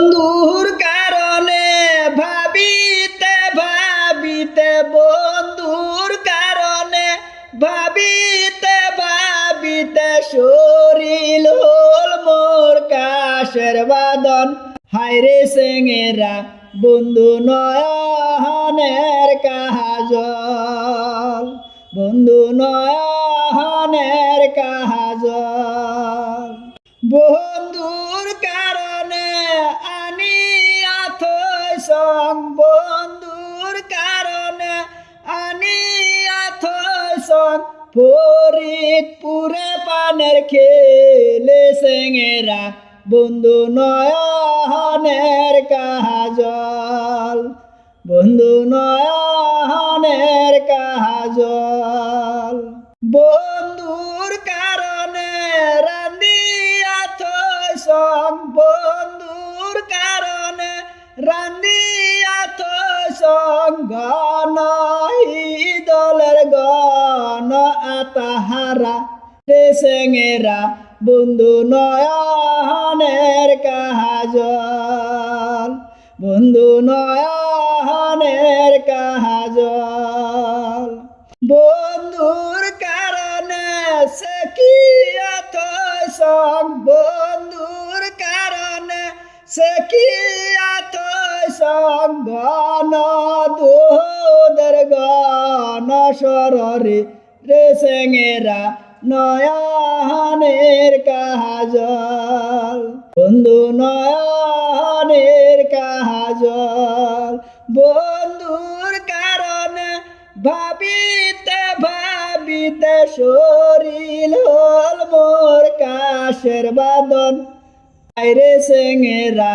বন্ধুর কারণে ভাবিতে ভাবিতে বন্ধুর কারণে ভাবিতে ভাবিতে শরীর হল মোর কাশের বাদন। হায়রে সেঙেরা বন্ধু নয়নের কাজল, বন্ধু নয়নের কাজল। বন্ধুর কারণে আনিয়া থইছং, বন্ধুর কারণে আনিয়া থইছং ফরিদপুরে পানের খেলে সেঙেরা বন্ধু নয়নের কাজল, বন্ধু নয়নের কাজল। বন্ধুর কারণে রান্দিয়া থইছং, বন্ধুর কারণে রান্দিয়া থইছং গণ দলের গণ আতাহারা রে সেঙেরা বন্ধু নয়নের কাজল, বন্ধু নয়নের কাজল। বন্ধুর কারণে সেকিয়া থইছং, বন্ধুর কারণে সেকিয়া থইছং গণ দুধের গণ সররে রে সেঙেরা নয়নের কাজল, বন্ধু নয়নের কাজল। বন্ধুর কারণে ভাবিতে ভাবিতে শরীর হল মোর কাশের বাদন। হায়রে সেঙেরা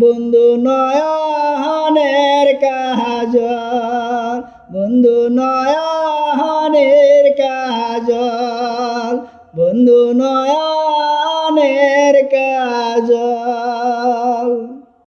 বন্ধু নয়নের কাজল, বন্ধু নয়নের কাজল, বন্ধু নয়নের কাজল।